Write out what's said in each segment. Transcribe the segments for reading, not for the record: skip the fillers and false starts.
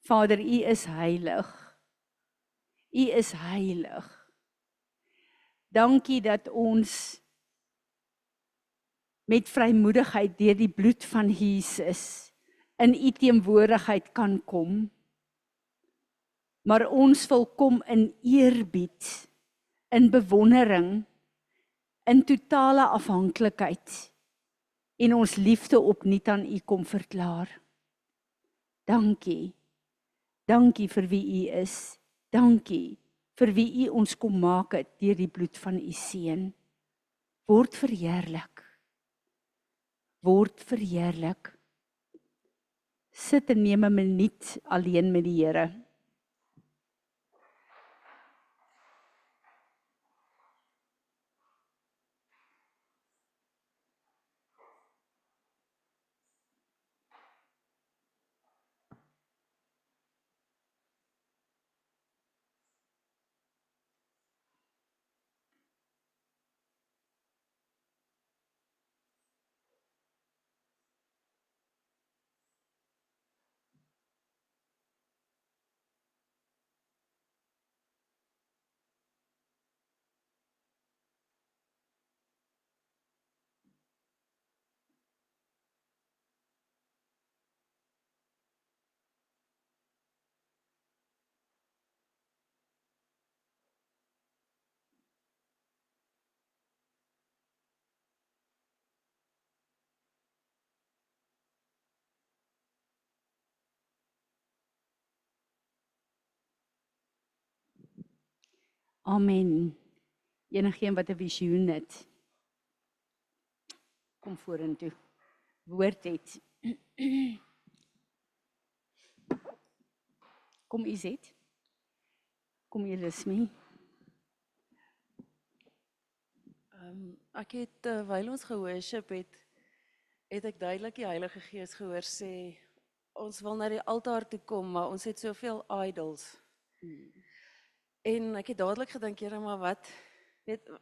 Vader, U is heilig. U is heilig. Dankie dat ons met vrymoedigheid deur die bloed van Jesus in U teenwoordigheid kan kom. Maar ons wil kom in eerbied, in bewondering, in totale afhanklikheid en ons liefde opnuut aan U kom verklaar. Dankie. Dankie vir wie U is. Dankie vir wie U ons kom maak het deur die bloed van U seun. Word verheerlik. Word verheerlik. Sit en neem 'n minuut alleen met die Here. Amen. Enigeen wat 'n visioen het, kom vorentoe. Woord het. Kom Izet. Kom Elismie. Ek het, terwyl ons geworship het ek duidelik die Heilige Gees gehoor sê, ons wil na die altaar toe kom, maar ons het soveel idols. En ek het dadelik gedink, Here, maar wat?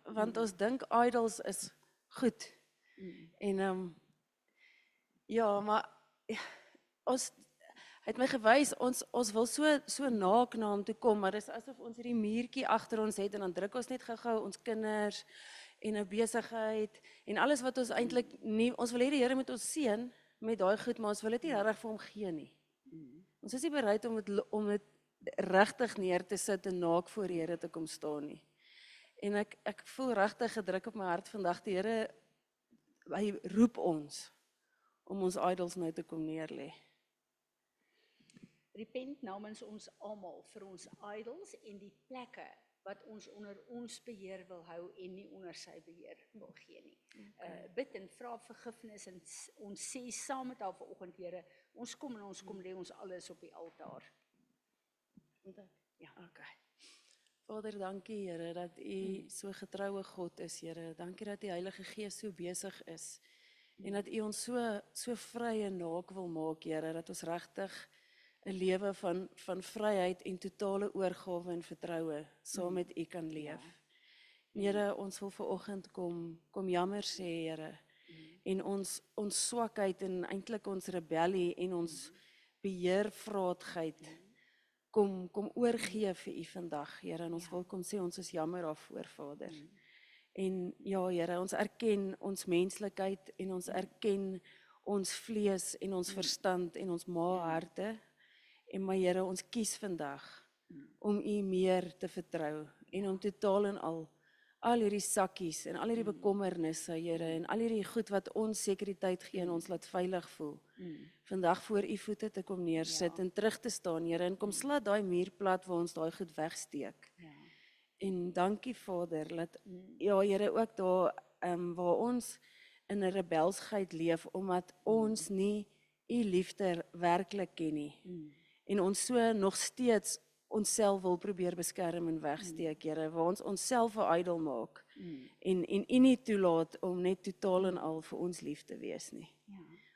Want ons dink idols is goed. En ja, maar ons het my gewys, ons wil so naak na hom toe kom, maar dis asof ons hierdie muurtjie agter ons het en dan druk ons net gou-gou ons kinders en 'n besigheid en alles wat ons eintlik nie, ons wil hê die Here moet ons seën met daai goed, maar ons wil dit nie regtig vir hom gee nie. Ons is nie bereid om dit regtig neer te sit en naak voor die Here te kom staan nie. En ek voel regtig gedruk op my hart vandag, die Here, hy roep ons om ons idols nou te kom neerlê. Repent namens ons almal vir ons idols en die plekke wat ons onder ons beheer wil hou en nie onder sy beheer wil gee nie. Bid en vra vergifnis en ons sê saam met haar vanoggend, Here, ons kom lê ons alles op die altaar. Ja, okay. Vader, dankie Here dat U so getroue God is, Here. Dankie dat die Heilige Gees so besig is en dat U ons so vry en naak wil maak, Here, dat ons regtig 'n lewe van vryheid en totale oorgawe en vertroue saam met U kan leef. Here, ons wil vanoggend kom jammer sê, Here, en ons swakheid en eintlik ons rebellie en ons beheervraatheid kom oorgee vir U vandag, Here, en ons wil kom sê ons is jammer daarvoor, Vader. En ja, Here, ons erken ons menslikheid en ons erken ons vlees en ons verstand en ons maaharte. En my Here, ons kies vandag om U meer te vertrou en om totaal en al hierdie sakkies en al hierdie bekommernisse, Here, en al hierdie goed wat ons sekuriteit gee en ons laat veilig voel, vandag voor U voete te kom neersit en terug te staan, Here, en kom slat daai muur plat waar ons daai goed wegsteek. En dankie, Vader, dat ja, Here, ook daar waar ons in 'n rebelsheid leef, omdat ons nie U liefde werklik ken nie. En ons so nog steeds onsself wil probeer beskerm en wegsteek, Here, waar ons onsself 'n idol maak en U nie toelaat om net totaal en al vir ons lief te wees nie.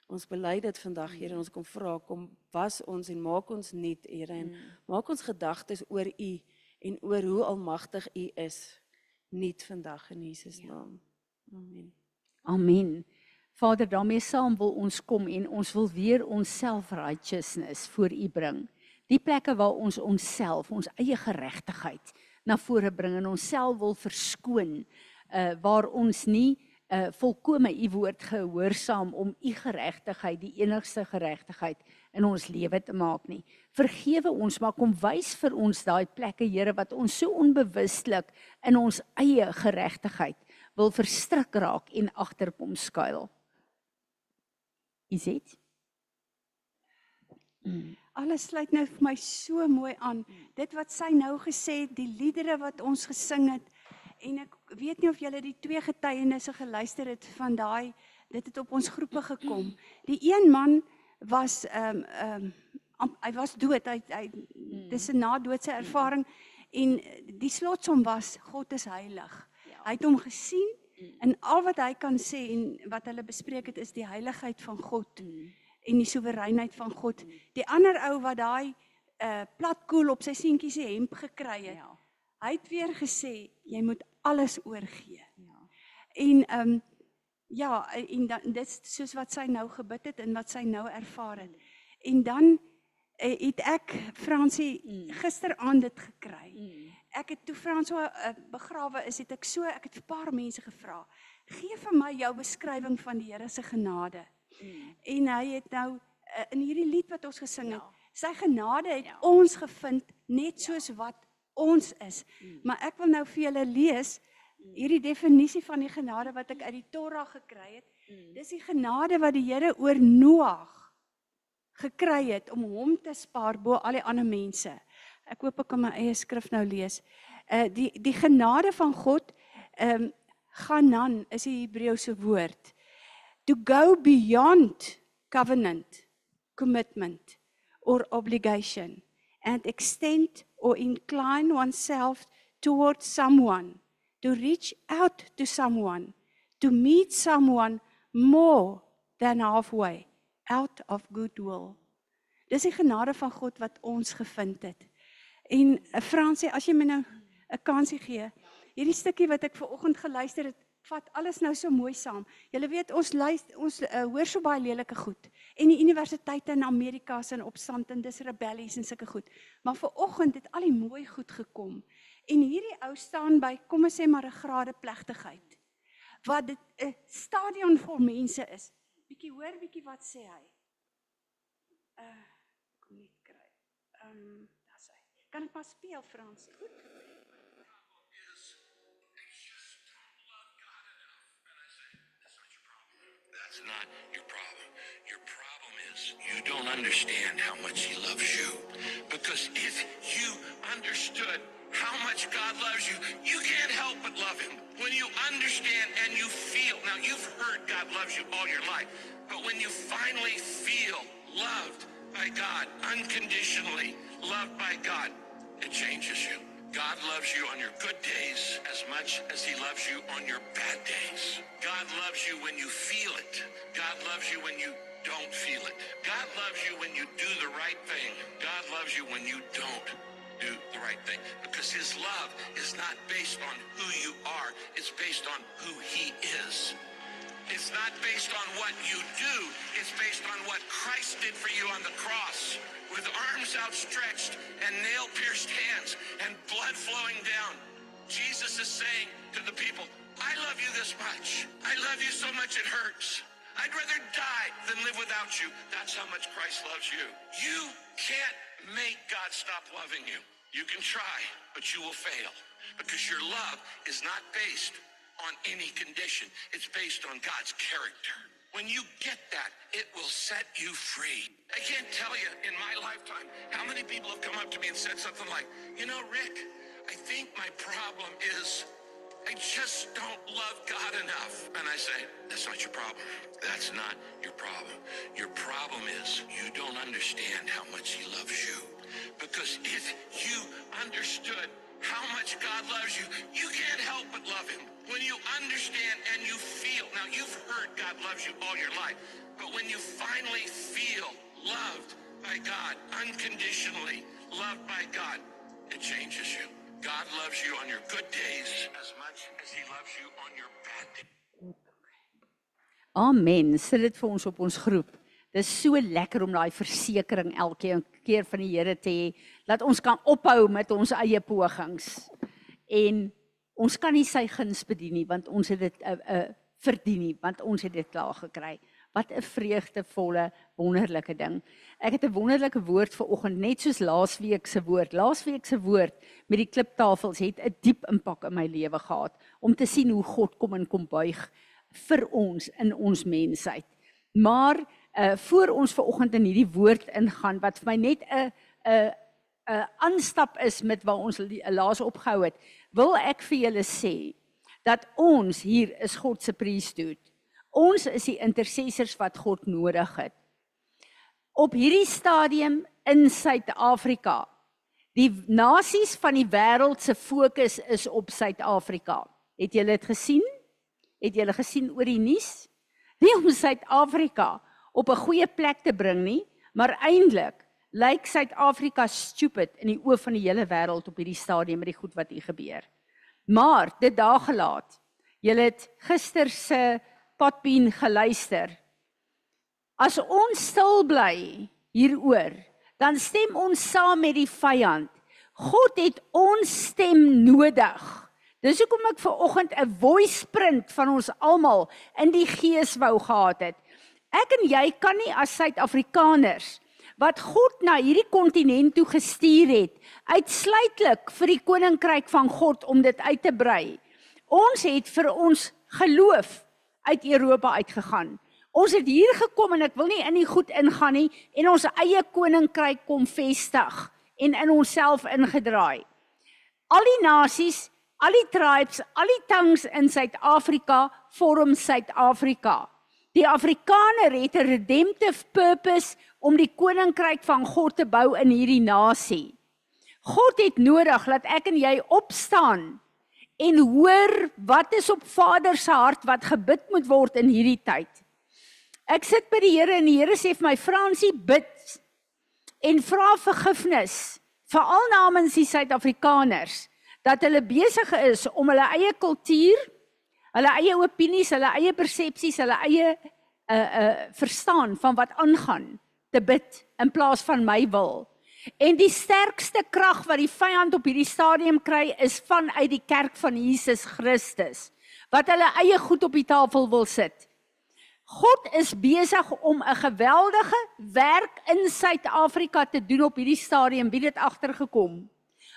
Ons bely dit vandag, Here, en ons kom vra, kom was ons en maak ons nuut, Here, en maak ons gedagtes oor U en oor hoe almagtig U is nuut vandag in Jesus naam. Amen. Amen. Vader, daarmee saam wil ons kom en ons wil weer ons self-righteousness voor U bring. Die plekke waar ons onsself, ons eie geregtigheid na vore bring en onsself wil verskoon, waar ons nie volkome u woord gehoorsaam om u geregtigheid, die enigste geregtigheid in ons lewe te maak nie. Vergewe ons, maar kom wys vir ons daai plekke, Here, wat ons so onbewustelik in ons eie geregtigheid wil verstrik raak en agterkom skuil. Is dit? Alles sluit nou vir my so mooi aan. Dit wat sy nou gesê het, die liedere wat ons gesing het, en ek weet nie of julle die 2 getuienisse geluister het van daai, dit het op ons groepe gekom. Die een man was, hy was dood, dis 'n na-doodse ervaring, en die slotsom was, God is heilig. Hy het hom gesien, en al wat hy kan sê, en wat hulle bespreek het, is die heiligheid van God, en die soewereinheid van God. Die ander ou wat daai platkoel op sy seentjie se hemp gekry het, hy het weer gesê, jy moet alles oorgee. En en dit is soos wat sy nou gebid het en wat sy nou ervaar het. En dan het ek, Fransie, gisteraand dit gekry. Ek het toe François begrawe is, het ek het 'n paar mense gevra, gee vir my jou beskrywing van die Here se genade. En hy het nou, in hierdie lied wat ons gesing het, sy genade het ons gevind, net soos wat ons is. Maar ek wil nou vir julle lees, hierdie definisie van die genade wat ek uit die Torah gekry het. Dis die genade wat die Here oor Noag gekry het, om hom te spaar bo al die ander mense. Ek hoop ek kan my eie skrif nou lees. Die genade van God, Ganan is die Hebreëse woord. To go beyond covenant, commitment, or obligation, and extend or incline oneself towards someone, to reach out to someone, to meet someone more than halfway, out of goodwill. Dis die genade van God wat ons gevind het. En Fransie, as jy my nou 'n kansie gee, hierdie stukkie wat ek vanoggend geluister het, vat alles nou so mooi saam. Julle weet, ons hoor so baie lelike goed. En die universiteite in Amerika is in opstand en dis rebellies en sulke goed. Maar vanoggend het al die mooi goed gekom. En hierdie ou staan by, kom ons sê maar 'n gradeplegtigheid. Wat dit 'n stadion vol mense is. Bietjie hoor, bietjie wat sê hy. Kom net kry. Daar's hy. Kan ek maar speel, Frans? Goed. That's not your problem. Your problem is you don't understand how much He loves you. Because if you understood how much God loves you, you can't help but love Him. When you understand and you feel, now you've heard God loves you all your life, but when you finally feel loved by God, unconditionally loved by God, it changes you. God loves you on your good days as much as He loves you on your bad days. God loves you when you feel it. God loves you when you don't feel it. God loves you when you do the right thing. God loves you when you don't do the right thing. Because His love is not based on who you are. It's based on who He is. It's not based on what you do. It's based on what Christ did for you on the cross, with arms outstretched and nail-pierced hands and blood flowing down. Jesus is saying to the people, I love you this much. I love you so much it hurts. I'd rather die than live without you. That's how much Christ loves you. You can't make God stop loving you. You can try, but you will fail, because your love is not based on any condition. It's based on God's character. When you get that, it will set you free. I can't tell you in my lifetime how many people have come up to me and said something like, you know, Rick, I think my problem is I just don't love God enough. And I say, that's not your problem. That's not your problem. Your problem is you don't understand how much He loves you. Because if you understood how much God loves you, you can't help but love Him. When you understand and you feel, now you've heard God loves you all your life, but when you finally feel loved by God, unconditionally loved by God, it changes you. God loves you on your good days as much as He loves you on your bad days. Amen. Sit dit vir ons op ons groep. Dis so lekker om daai versekering elke keer van die Here te hê, dat ons kan ophou met ons eie pogings. En ons kan nie sy guns bedien nie, want ons het dit verdien nie, want ons het dit klaar gekry. Wat 'n vreugdevolle, wonderlike ding. Ek het 'n wonderlike woord vanoggend, net soos laasweek se woord. Laasweek se woord met die kliptafels het 'n diep impak in my lewe gehad, om te sien hoe God kom en kom buig vir ons in ons mensheid. Maar voor ons vanoggend in hierdie woord ingaan, wat vir my net 'n aanstap is met waar ons laas opgehou het, wil ek vir julle sê dat ons hier is God se priesthood. Ons is die intercessors wat God nodig het. Op hierdie stadium in Suid-Afrika, die nasies van die wêreld se fokus is op Suid-Afrika. Het julle dit gesien? Het julle gesien oor die nuus? Nie om Suid-Afrika op 'n goeie plek te bring nie, maar eintlik lyk Suid-Afrika stupid in die oë van die hele wêreld op hierdie stadium met die goed wat hier gebeur. Maar dit daar gelaat. Julle het gister se potpien geluister. As ons stil bly hieroor, dan stem ons saam met die vyand. God het ons stem nodig. Dis hoekom ek vanoggend 'n voice print van ons almal in die gees wou gehad het. Ek en jy kan nie as Suid-Afrikaners wat God na hierdie kontinent toe gestuur het, uitsluitlik vir die koninkryk van God om dit uit te brei. Ons het vir ons geloof uit Europa uitgegaan. Ons het hier gekom en ek wil nie in die goed ingaan nie en ons eie koninkryk kom vestig en in onsself ingedraai. Al die nasies, al die tribes, al die tongues in Suid-Afrika vorm Suid-Afrika. Die Afrikaner het 'n redemptive purpose om die koninkryk van God te bou in hierdie nasie. God het nodig dat ek en jy opstaan en hoor wat is op Vader se hart wat gebid moet word in hierdie tyd. Ek sit by die Here en die Here sê vir my, Fransie, bid en vra vergifnis, veral namens die Suid-Afrikaners, dat hulle besig is om hulle eie kultuur, hulle eie opinies, hulle eie persepsies, hulle eie verstaan van wat aangaan, te bid in plaas van my wil. En die sterkste krag wat die vyand op hierdie stadium kry, is vanuit die kerk van Jesus Christus, wat hulle eie goed op die tafel wil sit. God is besig om 'n geweldige werk in Suid-Afrika te doen op hierdie stadium, wie dit agtergekom.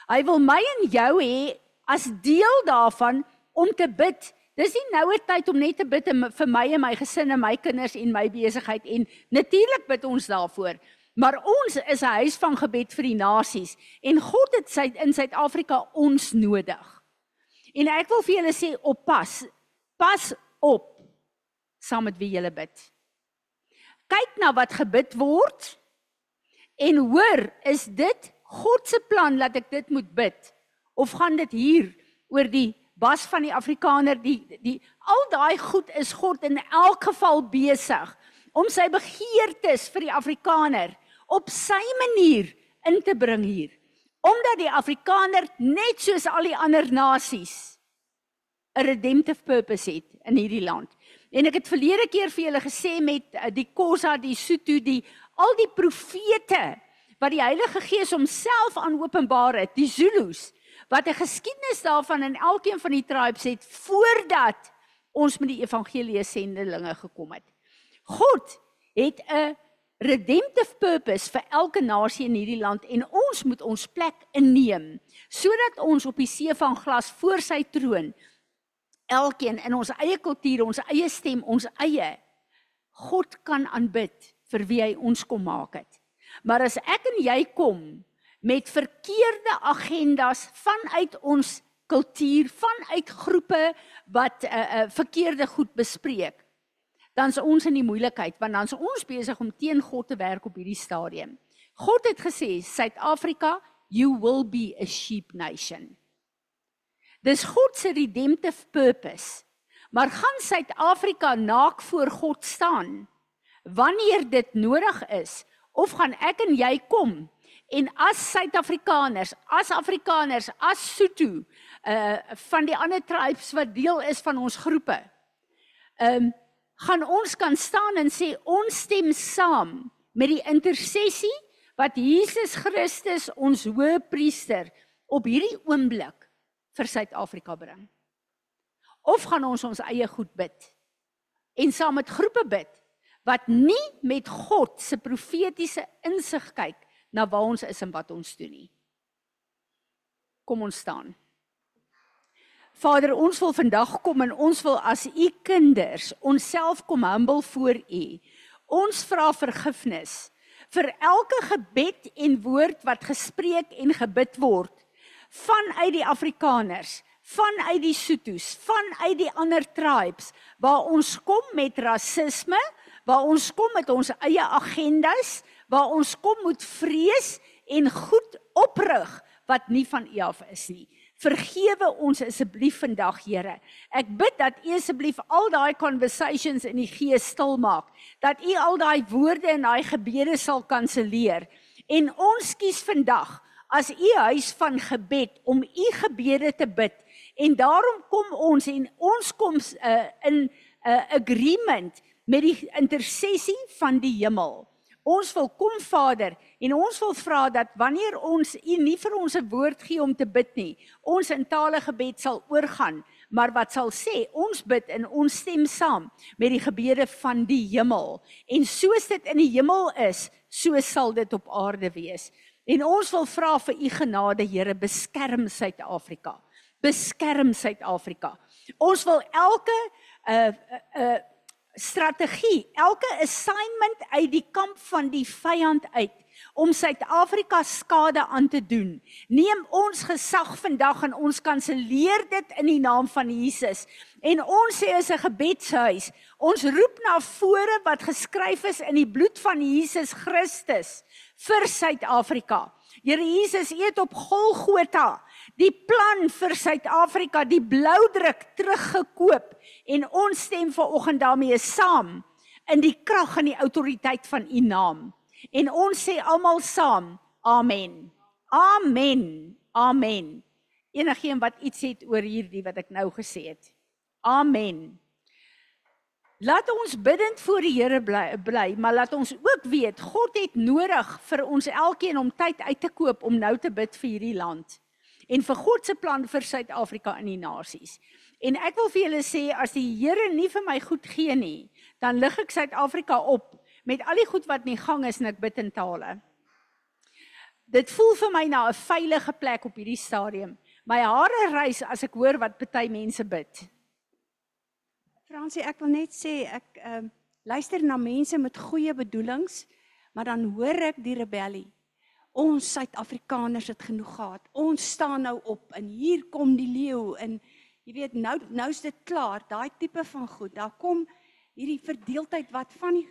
Hy wil my en jou hê as deel daarvan om te bid. Dis nie nou 'n tyd om net te bid vir my en my gesin en my kinders en my besigheid, en natuurlik bid ons daarvoor. Maar ons is 'n huis van gebed vir die nasies en God het in Suid-Afrika ons nodig. En ek wil vir julle sê, pas op saam met wie julle bid. Kyk na wat gebid word en hoor, is dit God se plan dat ek dit moet bid? Of gaan dit hier oor die bas van die Afrikaner, al daai goed is God in elk geval besig om sy begeertes vir die Afrikaner op sy manier in te bring hier. Omdat die Afrikaner net soos al die ander nasies 'n redemptive purpose het in hierdie land. En ek het verlede keer vir julle gesê met die Xhosa, die Sotho, al die profete wat die Heilige Gees homself aan openbaar het, die Zulus, wat 'n geskiedenis daarvan in elkeen van die tribes het, voordat ons met die evangelie sendelinge gekom het. God het 'n redemptive purpose vir elke nasie in hierdie land, en ons moet ons plek inneem, sodat ons op die see van glas voor sy troon, elkeen in ons eie kultuur, ons eie stem, ons eie God kan aanbid vir wie hy ons kom maak het. Maar as ek en jy kom met verkeerde agendas vanuit ons kultuur, vanuit groepe wat verkeerde goed bespreek, dan is ons in die moeilikheid, want dan is ons besig om teen God te werk op hierdie stadium. God het gesê, Suid-Afrika, you will be a sheep nation. Dis God se redemptive purpose. Maar gaan Suid-Afrika naak voor God staan, wanneer dit nodig is, of gaan ek en jy kom, en as Suid-Afrikaners, as Afrikaners, as Sotho, van die ander tribes wat deel is van ons groepe, gaan ons kan staan en sê, ons stem saam met die intersessie wat Jesus Christus, ons hoëpriester, op hierdie oomblik vir Suid-Afrika bring. Of gaan ons eie goed bid en saam met groepe bid wat nie met God se profetiese insig kyk na waar ons is en wat ons doen nie. Kom ons staan. Vader, ons wil vandag kom en ons wil as u kinders onsself kom humble voor u. Ons vra vergifnis vir elke gebed en woord wat gespreek en gebid word vanuit die Afrikaners, vanuit die Sotos, vanuit die ander tribes, waar ons kom met rasisme, waar ons kom met ons eie agendas, waar ons kom met vrees en goed oprig wat nie van u af is nie. Vergewe ons asseblief vandag, Here. Ek bid dat u asseblief al daai conversations in die gees stil maak, dat u al daai woorde en daai gebede sal kanselleer. En ons kies vandag as u huis van gebed om u gebede te bid. En daarom kom ons en ons kom in agreement met die intersessie van die hemel. Ons wil kom, Vader, en ons wil vra dat wanneer ons u nie vir ons 'n woord gee om te bid nie, ons in tale gebed sal oorgaan, maar wat sal sê, ons bid en ons stem saam met die gebede van die hemel. En soos dit in die hemel is, so sal dit op aarde wees. En ons wil vra vir u genade, Here, beskerm Suid-Afrika. Beskerm Suid-Afrika. Ons wil elke strategie, elke assignment uit die kamp van die vyand uit, om Suid-Afrika skade aan te doen. Neem ons gesag vandag en ons kanselleer dit in die naam van Jesus. En ons sê as 'n gebedshuis, ons roep na vore wat geskryf is in die bloed van Jesus Christus vir Suid-Afrika. Here Jesus, u het op Golgotha die plan vir Suid-Afrika, die bloudruk teruggekoop, en ons stem vanoggend daarmee saam in die krag en die autoriteit van u naam. En ons sê almal saam, amen. Amen. Amen. Enigeen wat iets het oor hierdie wat ek nou gesê het. Amen. Laat ons bidend voor die Here bly, maar laat ons ook weet, God het nodig vir ons elkeen om tyd uit te koop om nou te bid vir hierdie land. En vir God se plan vir Suid-Afrika in die nasies. En ek wil vir julle sê, as die Here nie vir my goed gee nie, dan lig ek Suid-Afrika op met al die goed wat nie gang is en ek bid in tale. Dit voel vir my na 'n veilige plek op hierdie stadium. My hare rys as ek hoor wat party mense bid. Fransie, ek wil net sê, ek luister na mense met goeie bedoelings, maar dan hoor ek die rebellie. Ons Suid-Afrikaners het genoeg gehad. Ons staan nou op en hier kom die leeu en jy weet, nou is dit klaar, daai tipe van goed. Daar kom hierdie verdeeldheid wat van die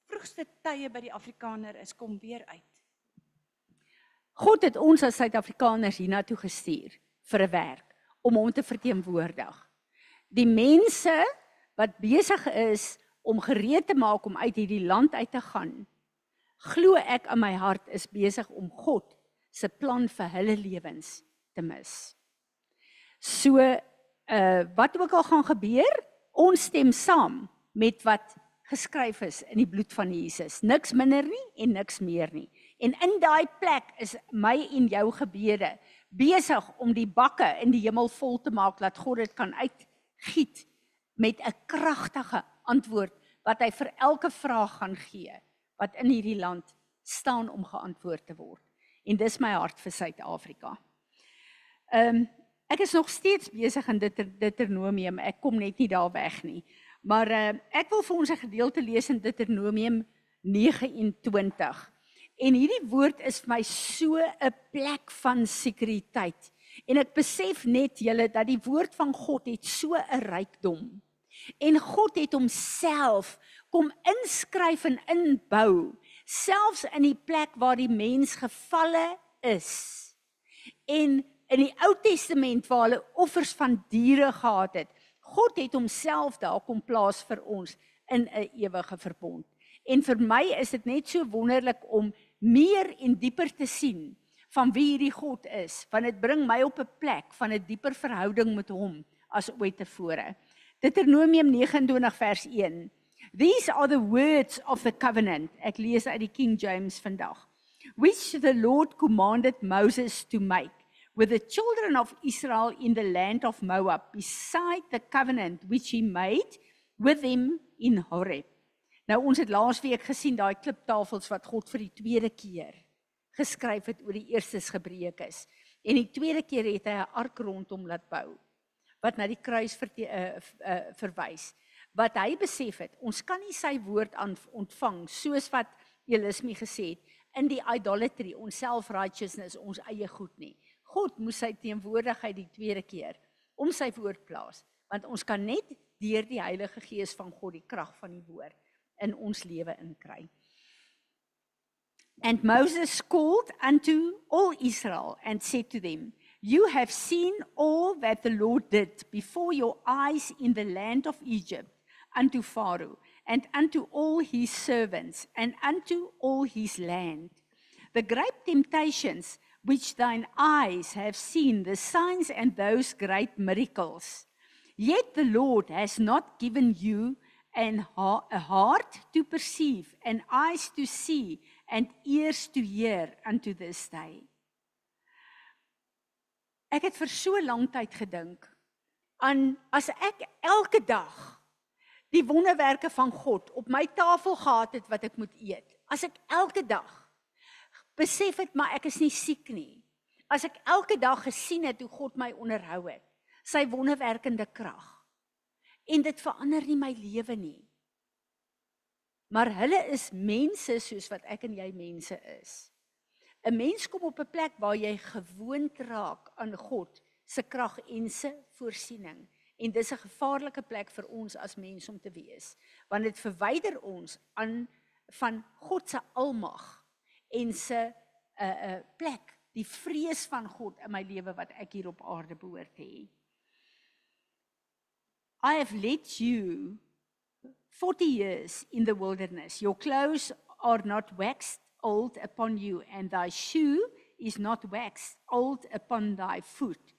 vroegste tye by die Afrikaner is, kom weer uit. God het ons as Suid-Afrikaners hiernatoe gestuur vir 'n werk, om hom te verteenwoordig. Die mense wat besig is om gereed te maak om uit hierdie land uit te gaan, glo ek in my hart is besig om God se plan vir hulle lewens te mis. So, wat ook al gaan gebeur, ons stem saam met wat geskryf is in die bloed van Jesus. Niks minder nie en niks meer nie. En in daai plek is my en jou gebede besig om die bakke in die hemel vol te maak, dat God dit kan uitgiet met 'n kragtige antwoord wat hy vir elke vraag gaan gee wat in hierdie land staan om geantwoord te word. En dis my hart vir Suid-Afrika. Ek is nog steeds besig in Deuteronomium, ek kom net nie daar weg nie. Maar ek wil vir ons 'n gedeelte lees in Deuteronomium 29. En hierdie woord is vir my so 'n plek van sekuriteit. En ek besef net julle dat die woord van God het so 'n rykdom. En God het homself kom inskryf en inbou, selfs in die plek waar die mens gevalle is. En in die Ou Testament waar hulle offers van diere gehad het, God het homself daar kom plaas vir ons in 'n ewige verbond. En vir my is dit net so wonderlik om meer en dieper te sien van wie hierdie God is, want dit bring my op 'n plek van 'n dieper verhouding met hom as ooit tevore. Deuteronomium 29 vers 1. These are the words of the covenant. Ek lees uit die King James vandag. Which the Lord commanded Moses to make with the children of Israel in the land of Moab, beside the covenant which he made with them in Horeb. Nou ons het laasweek gesien daai kliptafels wat God vir die tweede keer geskryf het oor die eerstes gebreek is. En die tweede keer het hy 'n ark rondom laat bou wat na die kruis verwys. Wat hy besef het, ons kan nie sy woord ontvang soos wat Elismi gesê het in die idolatry, ons self-righteousness, ons eie goed nie. God moes sy teenwoordigheid die tweede keer om sy woord plaas, want ons kan net deur die Heilige Gees van God die krag van die woord in ons lewe inkry. And Moses called unto all Israel and said to them, You have seen all that the Lord did before your eyes in the land of Egypt unto Pharaoh and unto all his servants and unto all his land. The great temptations which thine eyes have seen, the signs and those great miracles. Yet the Lord has not given you a heart to perceive, and eyes to see, and ears to hear unto this day. Ek het vir so lang tyd gedink aan as ek elke dag die wonderwerke van God op my tafel gehad het wat ek moet eet. As ek elke dag besef het maar ek is nie siek nie. As ek elke dag gesien het hoe God my onderhou het, sy wonderwerkende krag. En dit verander nie my lewe nie. Maar hulle is mense soos wat ek en jy mense is. 'n Mens kom op 'n plek waar jy gewoond raak aan God se krag en se voorsiening. En dis 'n gevaarlike plek vir ons as mens om te wees, want dit verwyder ons van God se almag en se plek, die vrees van God in my lewe wat ek hier op aarde behoort te hê. I have led you 40 years in the wilderness. Your clothes are not waxed old upon you, and thy shoe is not waxed old upon thy foot.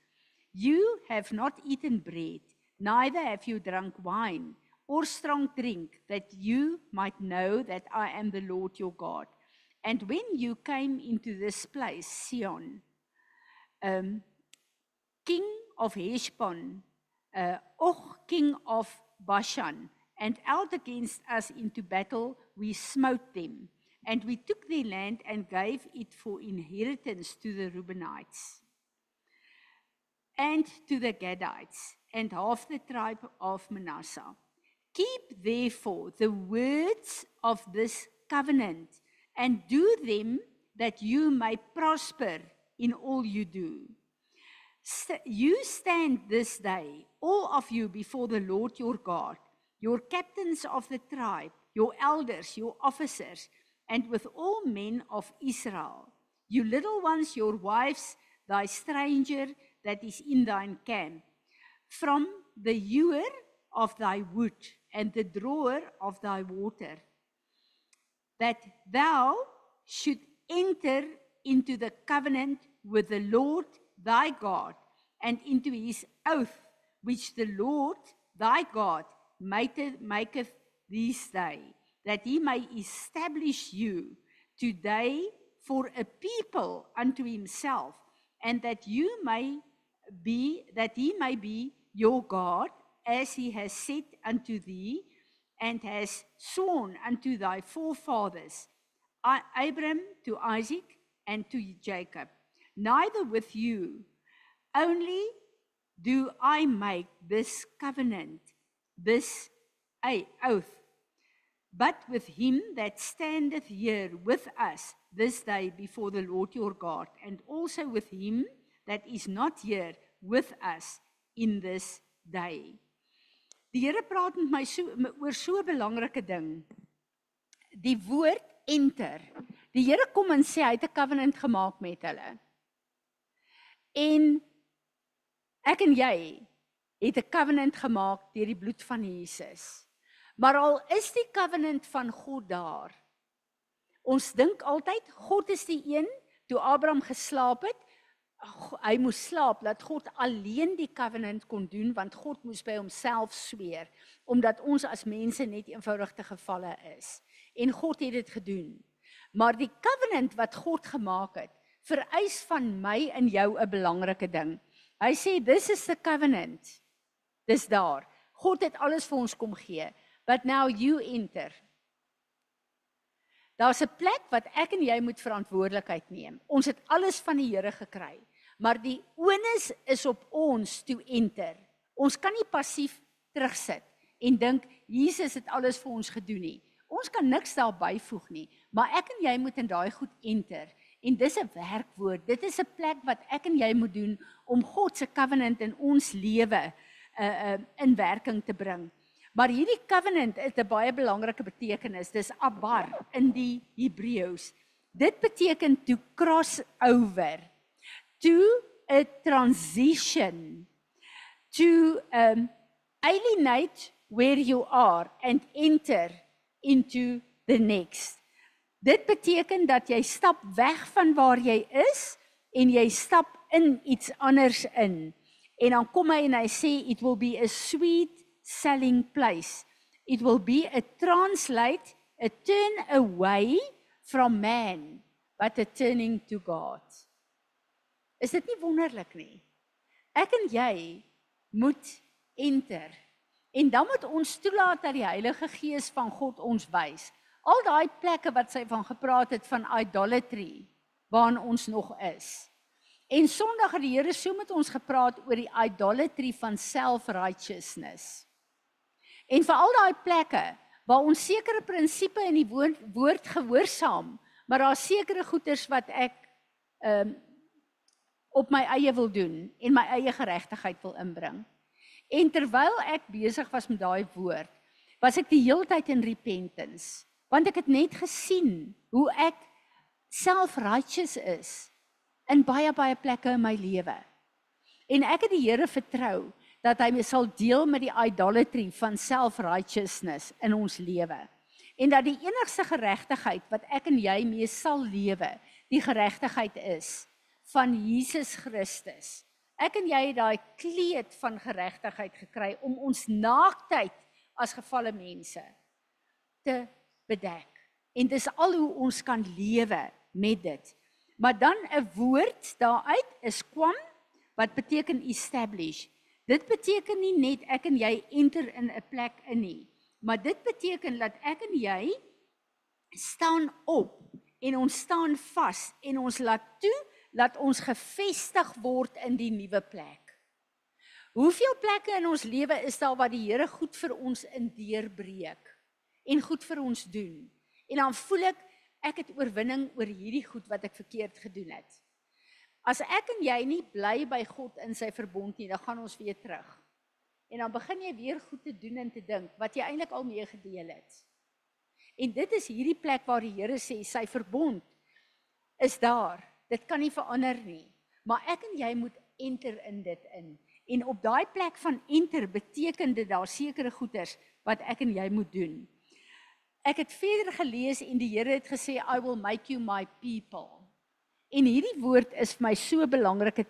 You have not eaten bread, neither have you drunk wine or strong drink, that you might know that I am the Lord your God. And when you came into this place, Sion, king of Heshbon, Och, king of Bashan, and out against us into battle, we smote them. And we took their land and gave it for inheritance to the Reubenites and to the Gadites and half the tribe of Manasseh. Keep therefore the words of this covenant and do them, that you may prosper in all you do. You stand this day, all of you, before the Lord your God, your captains of the tribe, your elders, your officers, and with all men of Israel, you little ones, your wives, thy stranger that is in thine camp, from the hewer of thy wood and the drawer of thy water, that thou should enter into the covenant with the Lord thy God, and into his oath, which the Lord thy God maketh this day, that he may establish you today for a people unto himself, and that he may be your God, as he has said unto thee, and has sworn unto thy forefathers, Abram, to Isaac, and to Jacob. Neither with you only do I make this covenant, this oath, but with him that standeth here with us this day before the Lord your God, and also with him that is not here with us in this day. Die Here praat met my oor so 'n belangrike ding. Die woord enter. Die Here kom en sê hy het 'n covenant gemaak met hulle. En ek en jy het 'n covenant gemaak deur die bloed van Jesus. Maar al is die covenant van God daar, ons dink altyd God is die een, toe Abraham geslaap het, hy moes slaap, dat God alleen die covenant kon doen, want God moes by homself sweer, omdat ons as mense net eenvoudig te gevalle is. En God het dit gedoen. Maar die covenant wat God gemaak het, vereis van my en jou 'n belangrike ding. Hy sê, this is the covenant. Dis daar. God het alles vir ons kom gee. But now you enter. Daar's 'n plek wat ek en jy moet verantwoordelikheid neem. Ons het alles van die Here gekry. Maar die onus is op ons to enter. Ons kan nie passief terugsit en dink, Jesus het alles vir ons gedoen nie. Ons kan niks daar byvoeg nie, maar ek en jy moet in daai goed enter. En dis 'n werkwoord, dit is 'n plek wat ek en jy moet doen om God se covenant in ons lewe in werking te bring. Maar hierdie covenant het 'n baie belangrike betekenis, dis abar in die Hebreëus. Dit beteken to cross over, to a transition, to alienate where you are and enter into the next. Dit beteken dat jy stap weg van waar jy is en jy stap in iets anders in. En dan kom hy en hy sê, it will be a sweet selling place. It will be a translate, a turn away from man, but a turning to God. Is dit nie wonderlik nie? Ek en jy moet enter. En dan moet ons toelaat dat die Heilige Gees van God ons wys. Al daai plekke wat sy van gepraat het van idolatry, waarin ons nog is. En Sondag het die Here so met ons gepraat oor die idolatry van self-righteousness. En vir al daai plekke, waar ons sekere prinsipe in die woord gehoorsaam, maar daar sekere goeders wat ek op my eie wil doen, en my eie geregtigheid wil inbring. En terwyl ek besig was met daai woord, was ek die hele tyd in repentance, want ek het net gesien hoe ek self-righteous is in baie plekke in my lewe. En ek het die Here vertrou dat hy sal deel met die idolatry van self-righteousness in ons lewe. En dat die enigste geregtigheid wat ek en jy mee sal lewe, die geregtigheid is van Jesus Christus. Ek en jy het daai kleed van geregtigheid gekry om ons naaktheid as gefalle mense te bedek. En dis al hoe ons kan lewe met dit. Maar dan 'n woord daaruit is kwam, wat beteken establish. Dit beteken nie net ek en jy enter in 'n plek in nie, maar dit beteken dat ek en jy staan op en ons staan vas en ons laat toe dat ons gevestig word in die nuwe plek. Hoeveel plekke in ons lewe is daar wat die Here goed vir ons in deurbreek en goed vir ons doen? En dan voel ek het oorwinning oor hierdie goed wat ek verkeerd gedoen het. As ek en jy nie bly by God in sy verbond nie, dan gaan ons weer terug. En dan begin jy weer goed te doen en te dink, wat jy eintlik al mee gedeel het. En dit is hierdie plek waar die Here sê, sy verbond is daar. Dit kan nie verander nie. Maar ek en jy moet enter in dit in. En op daai plek van enter beteken dit daar sekere goeders wat ek en jy moet doen. Ek het verder gelees en die Here het gesê, I will make you my people. En hierdie woord is vir my so 'n belangrike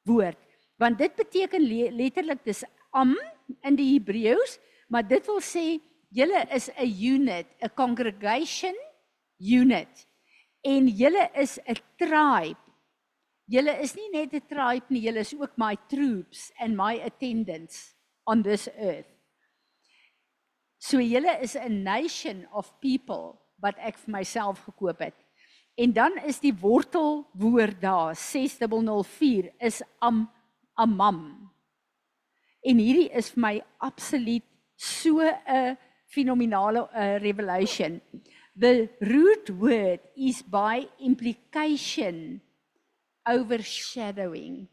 woord, want dit beteken letterlik dis am in die Hebreëus, maar dit wil sê julle is 'n unit, 'n congregation unit. En julle is 'n tribe. Julle is nie net 'n tribe nie, julle is ook my troops and my attendants on this earth. So julle is 'n nation of people wat ek vir myself gekoop het. En dan is die wortelwoord daar, 6004, is amam. En hierdie is vir my absoluut so 'n fenominale revelation. The root word is by implication overshadowing.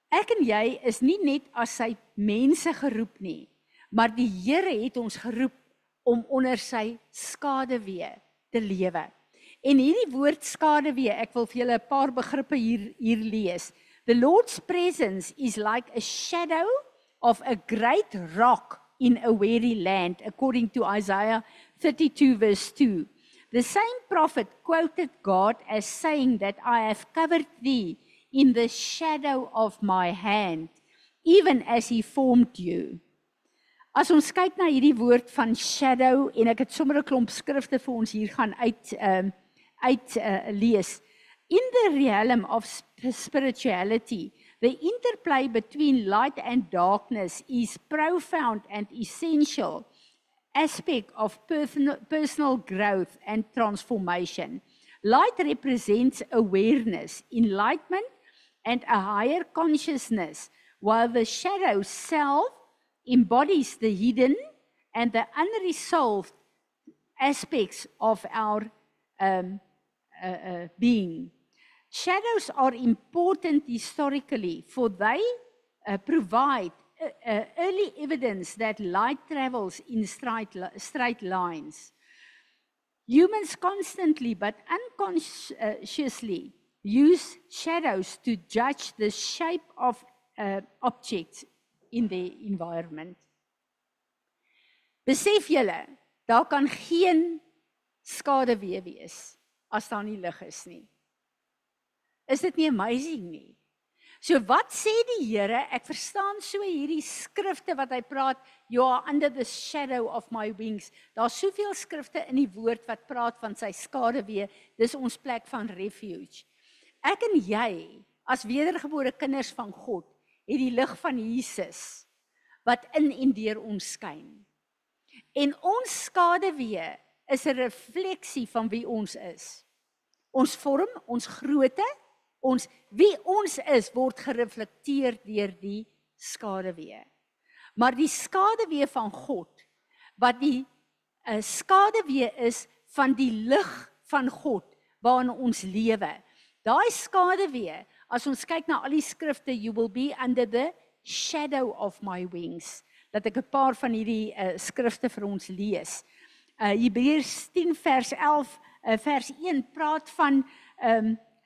Ek en jy is nie net as sy mense geroep nie, maar die Here het ons geroep om onder sy skaduwee te lewe. En hierdie woord skaduwee, ek wil vir julle 'n paar begrippe hier lees. The Lord's presence is like a shadow of a great rock in a weary land, according to Isaiah 32 verse 2. The same prophet quoted God as saying that I have covered thee in the shadow of my hand, even as he formed you. As ons kyk na hierdie woord van shadow, en ek het sommer 'n klomp skrifte vir ons hier gaan lees. In the realm of spirituality, the interplay between light and darkness is profound and essential aspect of personal growth and transformation. Light represents awareness, enlightenment, and a higher consciousness, while the shadow self embodies the hidden and the unresolved aspects of our being. Shadows are important historically, for they provide early evidence that light travels in straight lines. Humans constantly but unconsciously use shadows to judge the shape of objects in their environment. Besef julle, daar kan geen skaduwee wees as daar nie lig is nie. Is dit nie amazing nie? So wat sê die Here? Ek verstaan so hierdie skrifte wat hy praat, you are under the shadow of my wings. Daar's soveel skrifte in die woord wat praat van sy skaduwee, dis ons plek van refuge. Ek en jy, as wedergebore kinders van God, het die lig van Jesus wat in en deur ons skyn. En ons skaduwee is 'n refleksie van wie ons is. Ons vorm, ons grootte, wie ons is, word gereflekteer deur die skaduwee. Maar die skaduwee van God, wat die skaduwee is van die lig van God, waarin ons lewe. Daai skaduwee, as ons kyk na al die skrifte, you will be under the shadow of my wings. Dat ek 'n paar van hierdie skrifte vir ons lees. Hebreërs 10 vers 11, vers 1 praat van,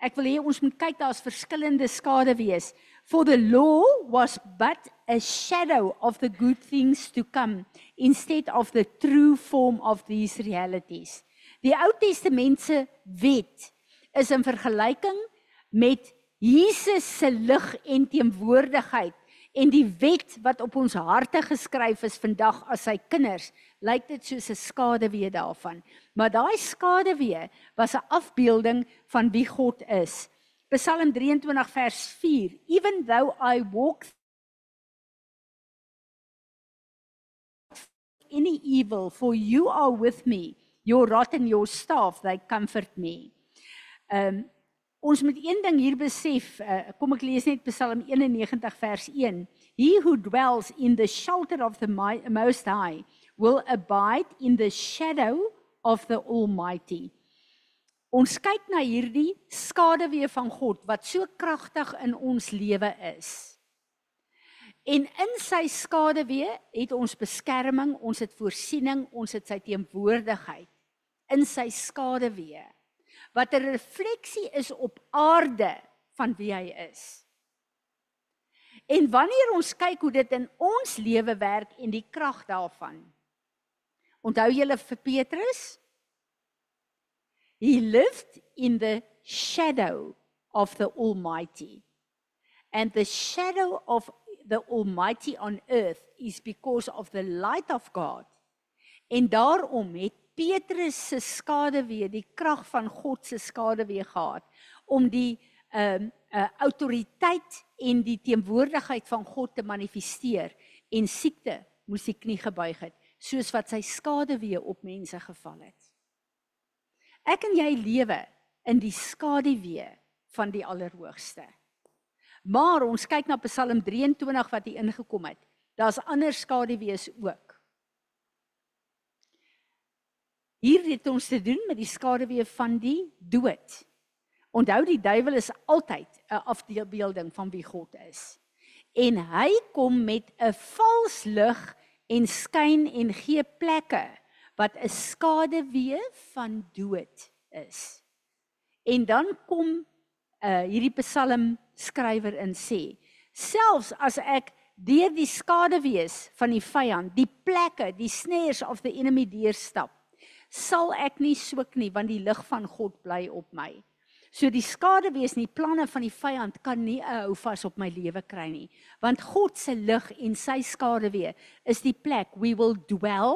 ek wil hê ons moet kyk, daar's verskillende skaduwees. For the law was but a shadow of the good things to come, instead of the true form of these realities. Die Ou Testamentse wet is in vergelyking met Jesus se lig en teenwoordigheid, en die wet wat op ons harte geskryf is vandag as sy kinders, lyk dit soos 'n skaduwee daarvan. Maar daai skaduwee was 'n afbeelding van wie God is. Psalm 23 vers 4, even though I walk any evil, for you are with me, your rod and your staff, they comfort me. Ons moet een ding hier besef, kom ek lees net Psalm 91 vers 1. He who dwells in the shelter of the Most High will abide in the shadow of the Almighty. Ons kyk na hierdie skaduwee van God, wat so kragtig in ons lewe is. En in sy skaduwee het ons beskerming, ons het voorsiening, ons het sy teenwoordigheid. In sy skaduwee, wat 'n refleksie is op aarde van wie hy is. En wanneer ons kyk hoe dit in ons lewe werk en die krag daarvan. Onthou julle vir Petrus? He lived in the shadow of the Almighty. And the shadow of the Almighty on earth is because of the light of God. En daarom het Petrus se skaduwee, die krag van God se skaduwee gehad, om die autoriteit en die teenwoordigheid van God te manifesteer, en siekte moes die knie gebuig het, soos wat sy skaduwee op mense geval het. Ek en jy lewe in die skaduwee van die Allerhoogste. Maar ons kyk na Psalm 23 wat hier ingekom het. Daar's ander skaduwees ook. Hier het ons te doen met die skaduwee van die dood. Onthou, die duiwel is altyd 'n afbeelding van wie God is. En hy kom met 'n vals lig en skyn en gee plekke wat 'n skaduwee van dood is. En dan kom hierdie Psalm skrywer in sê, selfs as ek deur die skaduwees van die vyand, die plekke, die snares of the enemy deurstap, sal ek nie swik nie, want die lig van God bly op my. So die skaduwee en die planne van die vyand kan nie 'n houvas op my lewe kry nie, want God se lig en sy skaduwee is die plek. We will dwell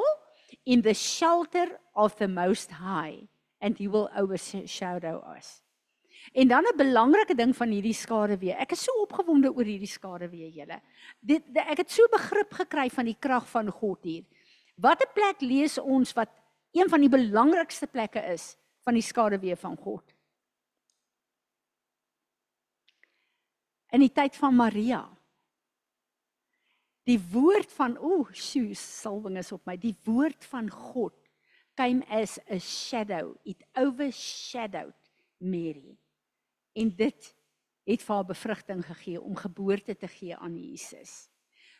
in the shelter of the Most High, and He will overshadow us. En dan 'n belangrike ding van hierdie skaduwee. Ek is so opgewonde oor hierdie skaduwee, julle. Ek het so begrip gekry van die krag van God hier. Watter plek lees ons wat een van die belangrikste plekke is van die skaduwee van God? In die tyd van Maria. Die woord van, salwing is op my, die woord van God came as a shadow, it overshadowed Mary. En dit het vir haar bevrugting gegee om geboorte te gee aan Jesus.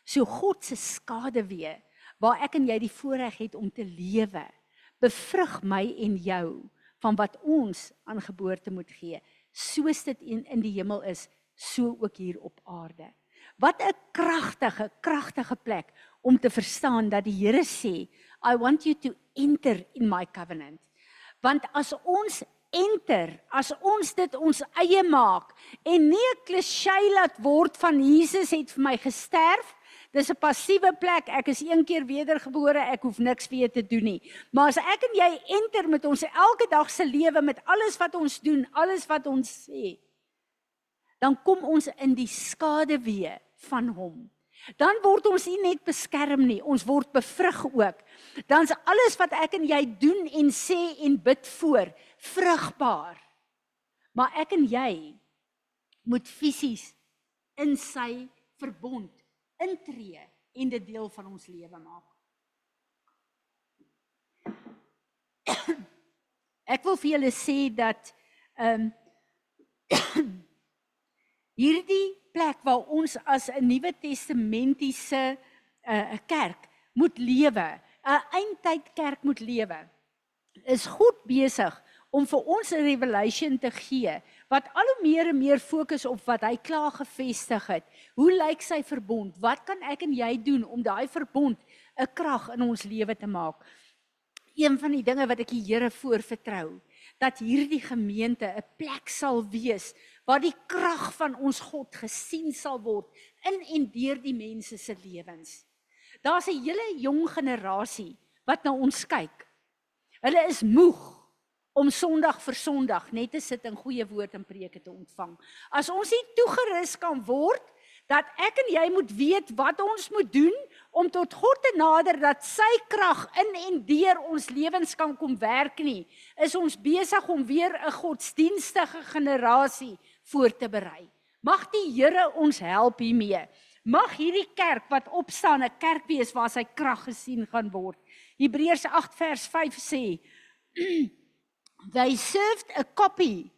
So God se skaduwee, waar ek en jy die voorreg het om te lewe, bevrug my en jou van wat ons aan geboorte moet gee, soos dit in die hemel is, so ook hier op aarde. Wat 'n kragtige plek om te verstaan dat die Here sê, I want you to enter in my covenant. Want as ons enter, as ons dit ons eie maak en nie 'n klise laat word van Jesus het vir my gesterf, dis 'n passiewe plek, ek is een keer wedergebore, ek hoef niks weer te doen nie. Maar as ek en jy enter met ons elke dag se lewe, met alles wat ons doen, alles wat ons sê, dan kom ons in die skaduwee van hom. Dan word ons nie net beskerm nie, ons word bevrug ook. Dan is alles wat ek en jy doen en sê en bid voor, vrugbaar. Maar ek en jy moet fisies in sy verbond intree en dit deel van ons lewe maak. Ek wil vir julle sê dat hierdie plek waar ons as 'n Nuwe Testamentiese kerk moet lewe, 'n eindtyd kerk moet lewe, is God besig om vir ons 'n revelation te gee, wat al hoe meer en meer fokus op wat hy klaar gevestig het. Hoe lyk sy verbond? Wat kan ek en jy doen om daai verbond 'n krag in ons lewe te maak? Een van die dinge wat ek die Here voorvertrou, dat hierdie gemeente 'n plek sal wees, waar die krag van ons God gesien sal word, in en deur die mense se lewens. Daar's 'n hele jong generasie wat na ons kyk. Hulle is moeg om Sondag vir Sondag net te sit en goeie woord en preke te ontvang. As ons nie toegerus kan word, dat ek en jy moet weet wat ons moet doen, om tot God te nader, dat sy krag in en deur ons lewens kan kom werk nie, is ons besig om weer 'n godsdienstige generasie voor te berei. Mag die Here ons help hiermee. Mag hierdie kerk wat opstaan 'n kerk wees waar sy krag gesien gaan word. Hebreërs 8 vers 5 sê, They served a copy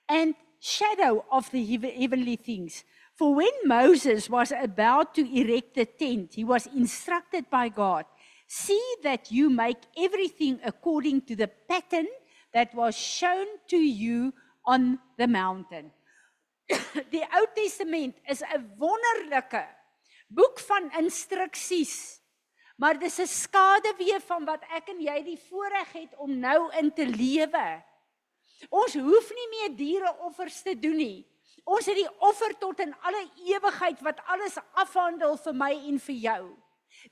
and shadow of the heavenly things. For when Moses was about to erect a tent, he was instructed by God, see that you make everything according to the pattern that was shown to you on the mountain. Die Ou Testament is 'n wonderlike boek van instruksies, maar dis 'n skaduwee van wat ek en jy die voorreg het om nou in te lewe. Ons hoef nie meer diereoffers te doen nie. Ons het die offer tot in alle ewigheid wat alles afhandel vir my en vir jou.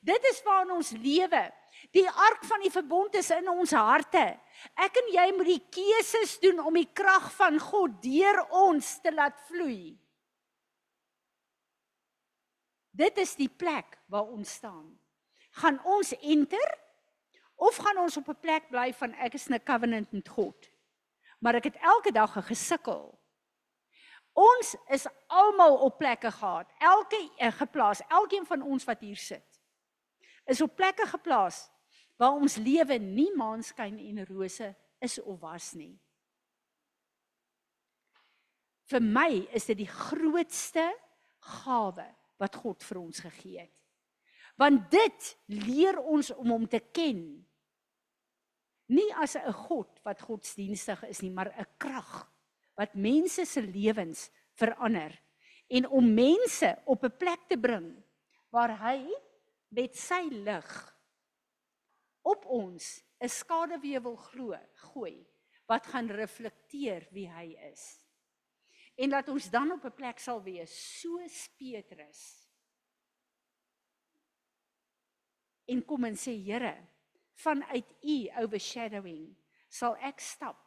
Dit is waarin ons lewe. Die ark van die verbond is in ons harte. Ek en jy moet die keuses doen om die krag van God deur ons te laat vloei. Dit is die plek waar ons staan. Gaan ons enter, of gaan ons op 'n plek bly van ek is in 'n covenant met God, maar ek het elke dag 'n gesukkel. Ons is almal op plekke geplaas, elkeen van ons wat hier sit, is op plekke geplaas, waar ons lewe nie maanskyn en rose is of was nie. Vir my is dit die grootste gawe wat God vir ons gegee het. Want dit leer ons om hom te ken. Nie as 'n God wat godsdienstig is nie, maar 'n krag wat mense se lewens verander. En om mense op 'n plek te bring waar hy met sy lig op ons 'n skaduwee wil gooi, wat gaan reflekteer wie hy is. En dat ons dan op 'n plek sal wees, soos Petrus. En kom en sê, Here, vanuit U overshadowing, sal ek stap,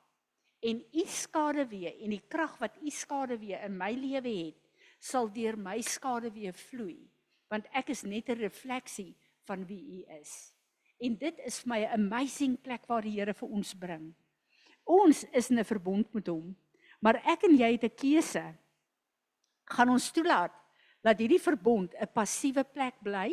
en U skaduwee, en die krag wat U skaduwee in my lewe het, sal deur my skaduwee vloei, want ek is net 'n refleksie van wie U is. En dit is vir my 'n amazing plek waar die Here vir ons bring. Ons is in 'n verbond met hom, maar ek en jy het 'n keuse. Gaan ons toelaat dat hierdie verbond 'n passiewe plek bly,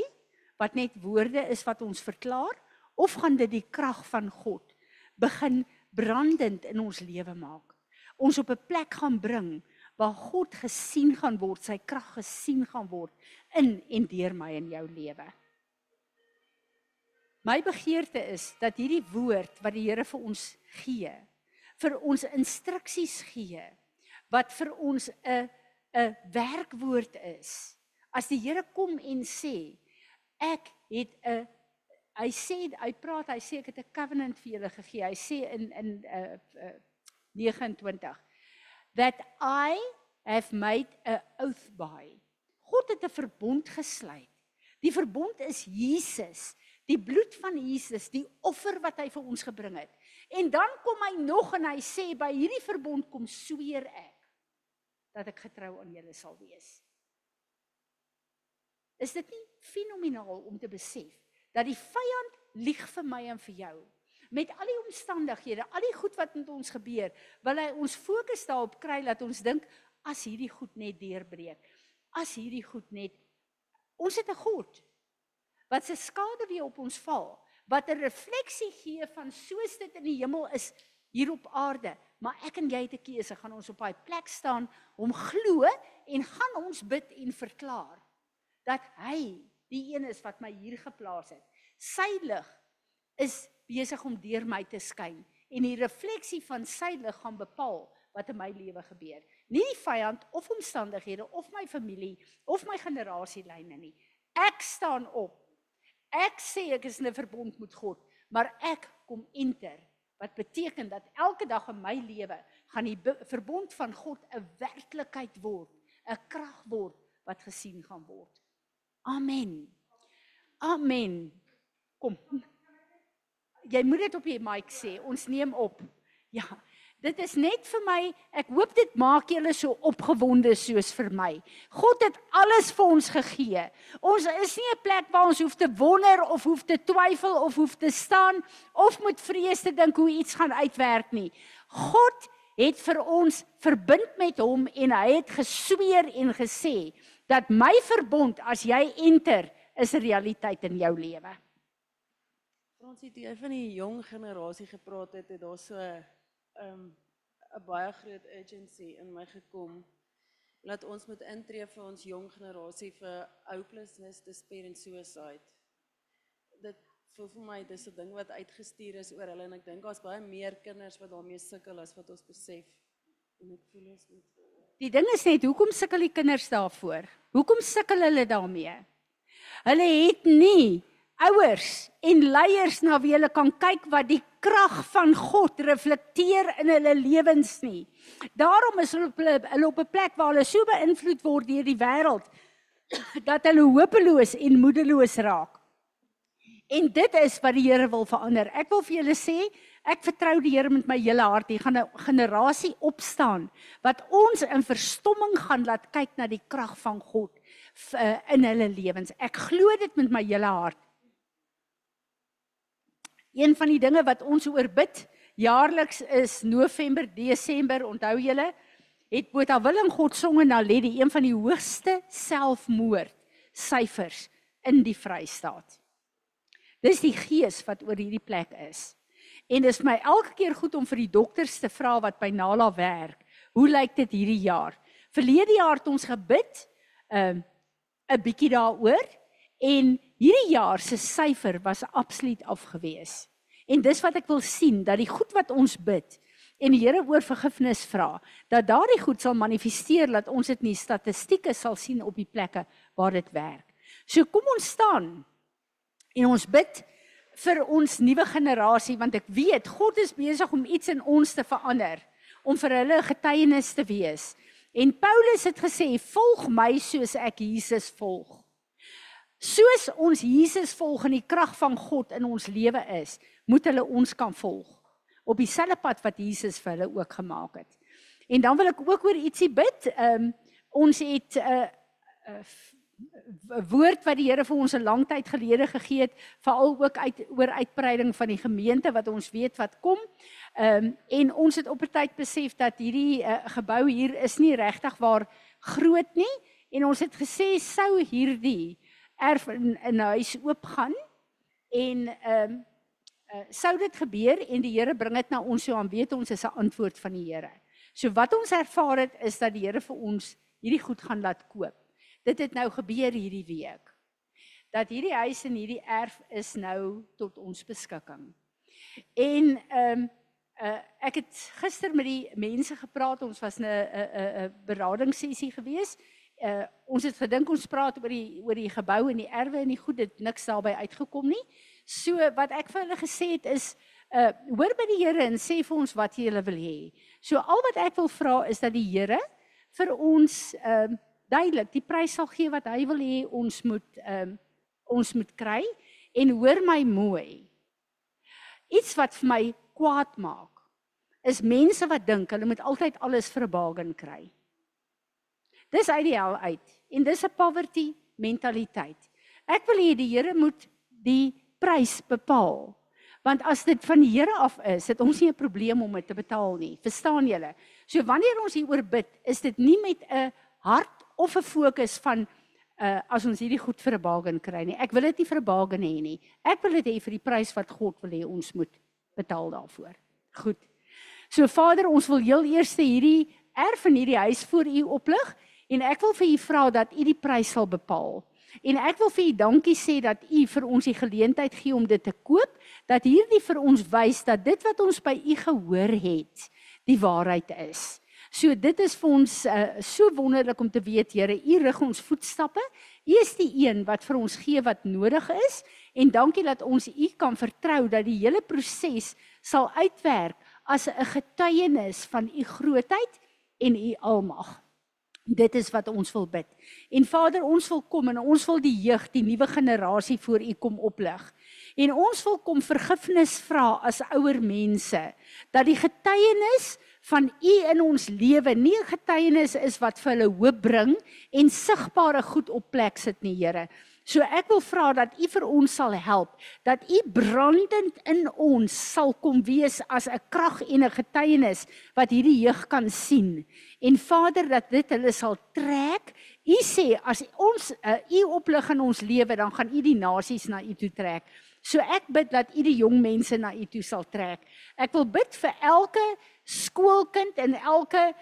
wat net woorde is wat ons verklaar, of gaan dit die krag van God begin brandend in ons lewe maak? Ons op 'n plek gaan bring waar God gesien gaan word, sy krag gesien gaan word in en deur my en jou lewe. My begeerte is dat hierdie woord wat die Here vir ons gee, vir ons instruksies gee, wat vir ons 'n werkwoord is. As die Here kom en sê, ek het 'n, hy sê ek het 'n covenant vir julle gegee. Hy sê in 29, that I have made a oath by. God het 'n verbond gesluit. Die verbond is Jesus, die bloed van Jesus, die offer wat hy vir ons gebring het. En dan kom hy nog en hy sê, by hierdie verbond kom sweer ek, dat ek getrou aan julle sal wees. Is dit nie fenomenaal om te besef, dat die vyand lieg vir my en vir jou, met al die omstandighede, al die goed wat met ons gebeur, wil hy ons fokus daarop kry, dat ons dink, as hierdie goed net deurbreek, as hierdie goed net, ons het 'n God, wat sy skaduwee op ons val, wat 'n refleksie gee van soos dit in die hemel is, hier op aarde, maar ek en jy het 'n keuse, gaan ons op daai plek staan, hom glo, en gaan ons bid en verklaar, dat hy die een is wat my hier geplaas het. Sy lig is besig om deur my te skyn, en die refleksie van sy lig gaan bepaal wat in my lewe gebeur. Nie die vyand, of omstandighede, of my familie, of my generasielyne nie. Ek staan op. Ek sê ek is in 'n verbond met God, maar ek kom enter, wat beteken dat elke dag in my lewe gaan die verbond van God 'n werklikheid word, 'n krag word wat gesien gaan word. Amen. Amen. Kom. Jy moet dit op die mic sê, ons neem op. Ja, dit is net vir my, ek hoop dit maak julle so opgewonde soos vir my. God het alles vir ons gegee. Ons is nie 'n plek waar ons hoef te wonder, of hoef te twyfel, of hoef te staan, of moet vrees te dink hoe iets gaan uitwerk nie. God het vir ons verbind met hom, en hy het gesweer en gesê, dat my verbond, as jy enter, is 'n realiteit in jou lewe. Fransie, toe jy van die jong generasie gepraat het daar so 'n baie groot urgency in my gekom, dat ons moet intree vir ons jong generasie vir hopelessness, despair en suicide. Dit voel vir my, dis 'n ding wat uitgestuur is oor hulle, en ek dink daar's baie meer kinders wat daarmee sukkel as wat ons besef. En ek voel ons moet... Die ding is net, hoekom sukkel die kinders daarvoor? Hoekom sukkel hulle daarmee? Hulle het nie ouers en leiers na wie hulle kan kyk wat die krag van God reflekteer in hulle lewens nie. Daarom is hulle op 'n plek waar hulle so beïnvloed word deur die wêreld, dat hulle hopeloos en moedeloos raak. En dit is wat die Here wil verander. Ek wil vir julle sê, ek vertrou die Here met my hele hart. Hier gaan 'n generasie opstaan, wat ons in verstomming gaan laat kyk na die krag van God in hulle lewens. Ek glo dit met my hele hart. Een van die dinge wat ons oor bid, jaarliks is November, Desember, onthou julle, het Botha Willing God song en Naledi, een van die hoogste selfmoordsyfers in die Vrystaat. Dis die gees wat oor hierdie plek is. En dis my elke keer goed om vir die dokters te vra wat by Nala werk, hoe lyk dit hierdie jaar? Verlede jaar het ons gebid, 'n bietjie daaroor, en hierdie jaar se syfer was absoluut afgewees. En dis wat ek wil sien, dat die goed wat ons bid, en die Here oor vergifnis vra, dat daardie goed sal manifesteer, dat ons dit nie statistieke sal sien op die plekke waar dit werk. So kom ons staan, en ons bid vir ons nuwe generasie, want ek weet, God is besig om iets in ons te verander, om vir hulle 'n getuienis te wees. En Paulus het gesê, volg my soos ek Jesus volg. Soos ons Jesus volg in die krag van God in ons lewe is, moet hulle ons kan volg, op dieselfde pad wat Jesus vir hulle ook gemaak het. En dan wil ek ook oor ietsie bid. Ons het 'n woord wat die Here vir ons 'n lang tyd gelede gegee het, veral ook oor uitbreiding van die gemeente wat ons weet wat kom. En ons het op 'n tyd besef dat hierdie gebou hier is nie regtig waar groot nie, en ons het gesê sou hierdie erf in 'n huis oopgaan en sou dit gebeur en die Here bring dit na ons, so dan weet ons is 'n antwoord van die Here. So wat ons ervaar het is dat die Here vir ons hierdie goed gaan laat koop. Dit het nou gebeur hierdie week. Dat hierdie huis en hierdie erf is nou tot ons beskikking. En ek het gister met die mense gepraat, ons was 'n beradingssessie gewees. Ons het gedink ons praat oor die gebou en die erwe en die goed, dit niks daarbey uitgekom nie. So wat ek vir hulle gesê het is, hoor by die Here en sê vir ons wat julle wil hê. So al wat ek wil vra is dat die Here vir ons duidelik die prys sal gee wat hy wil hê ons moet kry. En hoor my mooi, iets wat vir my kwaad maak, is mense wat dink hulle moet altyd alles vir 'n bargain kry. Dis uit die hel uit, en dis 'n poverty mentaliteit. Ek wil hê die Here moet die prys bepaal, want as dit van die Here af is, het ons nie 'n probleem om dit te betaal nie, verstaan julle? So wanneer ons hieroor bid, is dit nie met 'n hart of 'n fokus van as ons hierdie goed vir 'n bargain kry nie. Ek wil dit nie vir 'n bargain hê nie. Ek wil dit hê vir die prys wat God wil hê ons moet betaal daarvoor. Goed. So Vader, ons wil heel eers hierdie erf en hierdie huis voor U oplig, en ek wil vir U vra dat U die prys sal bepaal. En ek wil vir U dankie sê dat U vir ons die geleentheid gee om dit te koop, dat hierdie vir ons wys dat dit wat ons by U gehoor het, die waarheid is. So dit is vir ons so wonderlik om te weet, Here, U rig ons voetstappe. U is die een wat vir ons gee wat nodig is, en dankie dat ons U kan vertrou dat die hele proses sal uitwerk as 'n getuienis van U grootheid en U almag. Dit is wat ons wil bid. En Vader, ons wil kom en ons wil die jeug, die nuwe generasie voor U kom oplig. En ons wil kom vergifnis vra as ouer mense, dat die getuienis van U in ons lewe nie 'n getuienis is wat vir hulle hoop bring en sigbare goed op plek sit nie, Here. So ek wil vra dat U vir ons sal help, dat U brandend in ons sal kom wees as 'n krag en 'n getuienis wat hierdie jeug kan sien. En Vader, dat dit hulle sal trek. U sê, as ons U oplig in ons lewe, dan gaan U die nasies na U toe trek. So ek bid dat U die jong mense na U toe sal trek. Ek wil bid vir elke skoolkind en elke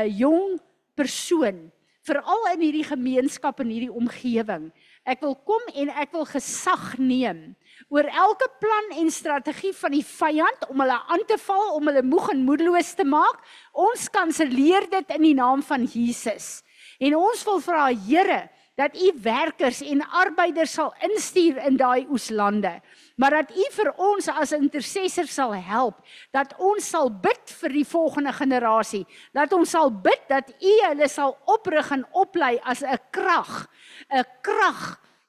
jong persoon, veral in hierdie gemeenskap en hierdie omgewing. Ek wil kom en ek wil gesag neem oor elke plan en strategie van die vyand om hulle aan te val, om hulle moeg en moedeloos te maak. Ons kanselleer dit in die naam van Jesus. En ons wil vra, Here, dat U werkers en arbeiders sal instuur in daai oeslande, maar dat U vir ons as intercessor sal help, dat ons sal bid vir die volgende generasie, dat ons sal bid dat U hulle sal oprig en oplei as 'n krag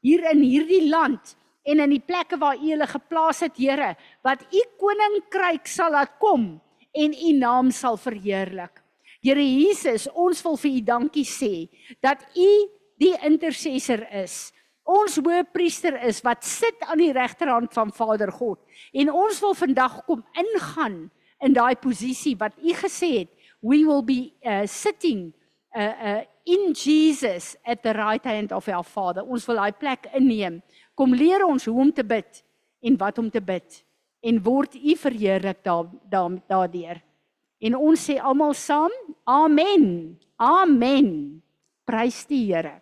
hier in hierdie land en in die plekke waar U hulle geplaas het, Here, wat U koninkryk sal laat kom en U naam sal verheerlik. Here Jesus, ons wil vir U dankie sê dat U die intercessor is. Ons hoëpriester is wat sit aan die regterhand van Vader God. En ons wil vandag kom ingaan in daai posisie wat U gesê het, we will be sitting in Jesus at the right hand of our Father. Ons wil daai plek inneem. Kom leer ons hoe om te bid en wat om te bid. En word U verheerlik daardeur. En ons sê almal saam, amen. Amen. Prys die Here.